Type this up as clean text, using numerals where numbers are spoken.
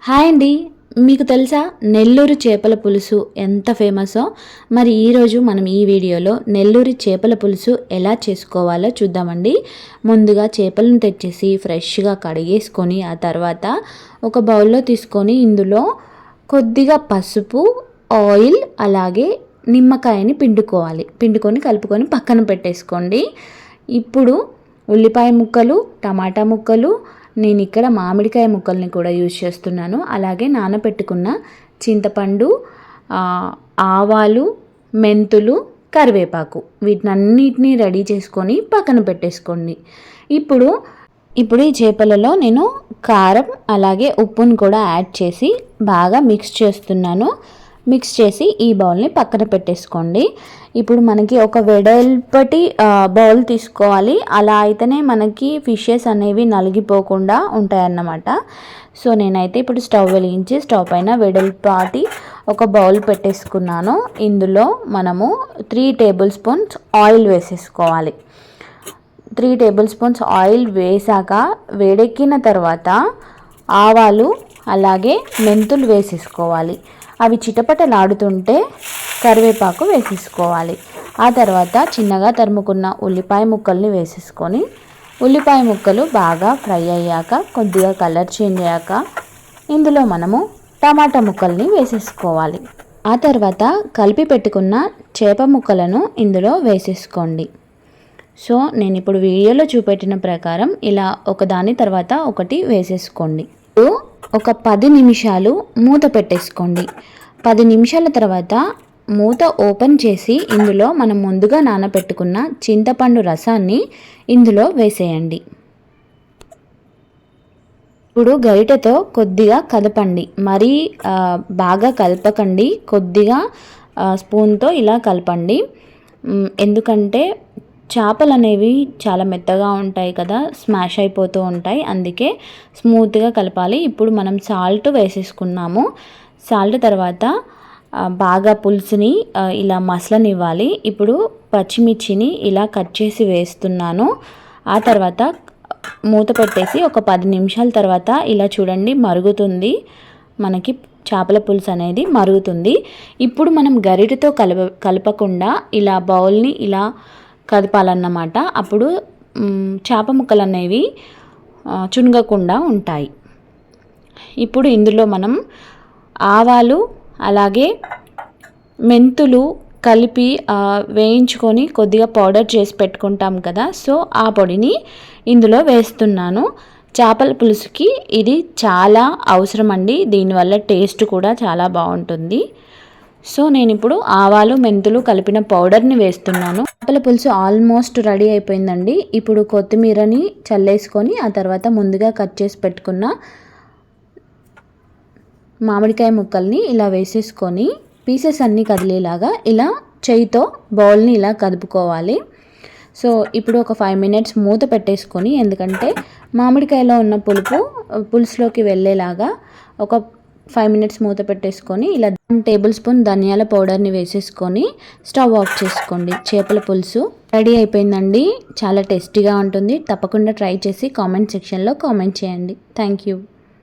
Hi అండి. మీకు తెలుసా నెల్లూరు చేపల పులుసు ఎంత ఫేమసో? మరి ఈరోజు మనం ఈ వీడియోలో నెల్లూరు చేపల పులుసు ఎలా చేసుకోవాలో చూద్దామండి. ముందుగా చేపలను తెచ్చేసి ఫ్రెష్గా కడిగేసుకొని ఆ తర్వాత ఒక బౌల్లో తీసుకొని ఇందులో కొద్దిగా పసుపు, ఆయిల్ అలాగే నిమ్మకాయని పిండుకొని కలుపుకొని పక్కన పెట్టేసుకోండి. ఇప్పుడు ఉల్లిపాయ ముక్కలు, టమాటా ముక్కలు, నేను ఇక్కడ మామిడికాయ ముక్కల్ని కూడా యూజ్ చేస్తున్నాను. అలాగే నానబెట్టుకున్న చింతపండు, ఆవాలు, మెంతులు, కరివేపాకు వీటినన్నిటినీ రెడీ చేసుకొని పక్కన పెట్టేసుకోండి. ఇప్పుడు ఈ చేపలలో నేను కారం అలాగే ఉప్పును కూడా యాడ్ చేసి బాగా మిక్స్ చేస్తున్నాను. మిక్స్ చేసి ఈ బౌల్ని పక్కన పెట్టేసుకోండి. ఇప్పుడు మనకి ఒక వెడల్పటి బౌల్ తీసుకోవాలి. అలా అయితేనే మనకి ఫిషెస్ అనేవి నలిగిపోకుండా ఉంటాయన్నమాట. సో నేనైతే ఇప్పుడు స్టవ్ వెలిగించి స్టవ్ పైన వెడల్పాటి ఒక బౌల్ పెట్టేసుకున్నాను. ఇందులో మనము 3 టేబుల్ స్పూన్స్ ఆయిల్ వేసేసుకోవాలి. 3 టేబుల్ స్పూన్స్ ఆయిల్ వేసాక వేడెక్కిన తర్వాత ఆవాలు అలాగే మెంతులు వేసేసుకోవాలి. అవి చిటపటలాడుతుంటే కరివేపాకు వేసేసుకోవాలి. ఆ తర్వాత చిన్నగా తరుముకున్న ఉల్లిపాయ ముక్కల్ని వేసేసుకొని ఉల్లిపాయ ముక్కలు బాగా ఫ్రై అయ్యాక కొద్దిగా కలర్ చేంజ్ అయ్యాక ఇందులో మనము టమాటా ముక్కల్ని వేసేసుకోవాలి. ఆ తర్వాత కలిపి పెట్టుకున్న చేప ముక్కలను ఇందులో వేసేసుకోండి. సో నేను ఇప్పుడు వీడియోలో చూపెట్టిన ప్రకారం ఇలా ఒకదాని తర్వాత ఒకటి వేసేసుకోండి. ఒక 10 నిమిషాలు మూత పెట్టేసుకోండి. 10 నిమిషాల తర్వాత మూత ఓపెన్ చేసి ఇందులో మనం ముందుగా నానబెట్టుకున్న చింతపండు రసాన్ని ఇందులో వేసేయండి. ఇప్పుడు గరిటెతో కొద్దిగా కదపండి. మరీ బాగా కలపకండి. కొద్దిగా స్పూన్తో ఇలా కలపండి. ఎందుకంటే చేపలు అనేవి చాలా మెత్తగా ఉంటాయి కదా, స్మాష్ అయిపోతూ ఉంటాయి. అందుకే స్మూత్గా కలపాలి. ఇప్పుడు మనం సాల్ట్ వేసేసుకున్నాము. సాల్ట్ తర్వాత బాగా పులుసుని ఇలా మసలనివ్వాలి. ఇప్పుడు పచ్చిమిర్చిని ఇలా కట్ చేసి వేస్తున్నాను. ఆ తర్వాత మూత పెట్టేసి ఒక 10 నిమిషాల తర్వాత ఇలా చూడండి మరుగుతుంది. మనకి చేపల పులుసు అనేది మరుగుతుంది. ఇప్పుడు మనం గరిటెతో కలపకుండా ఇలా బౌల్ని ఇలా కదపాలన్నమాట. అప్పుడు చేప ముక్కలు అనేవి చునగకుండా ఉంటాయి. ఇప్పుడు ఇందులో మనం ఆవాలు అలాగే మెంతులు కలిపి వేయించుకొని కొద్దిగా పౌడర్ చేసి పెట్టుకుంటాం కదా, సో ఆ పొడిని ఇందులో వేస్తున్నాను. చేపల పులుసుకి ఇది చాలా అవసరం అండి. దీనివల్ల టేస్ట్ కూడా చాలా బాగుంటుంది. సో నేను ఇప్పుడు ఆవాలు మెంతులు కలిపిన పౌడర్ని వేస్తున్నాను. చేపల పులుసు ఆల్మోస్ట్ రెడీ అయిపోయిందండి. ఇప్పుడు కొత్తిమీరని చల్లేసుకొని ఆ తర్వాత ముందుగా కట్ చేసి పెట్టుకున్న మామిడికాయ ముక్కల్ని ఇలా వేసేసుకొని పీసెస్ అన్నీ కదిలేలాగా ఇలా చేయితో బౌల్ని ఇలా కదుపుకోవాలి. సో ఇప్పుడు ఒక 5 మినిట్స్ మూత పెట్టేసుకొని, ఎందుకంటే మామిడికాయలో ఉన్న పులుసులోకి వెళ్ళేలాగా ఒక 5 మినిట్స్ మూత పెట్టేసుకొని ఇలా 1 టేబుల్ స్పూన్ ధనియాల పౌడర్ని వేసేసుకొని స్టవ్ ఆఫ్ చేసుకోండి. చేపల పులుసు రెడీ అయిపోయిందండి. చాలా టేస్టీగా ఉంటుంది. తప్పకుండా ట్రై చేసి కామెంట్ సెక్షన్లో కామెంట్ చేయండి. Thank you.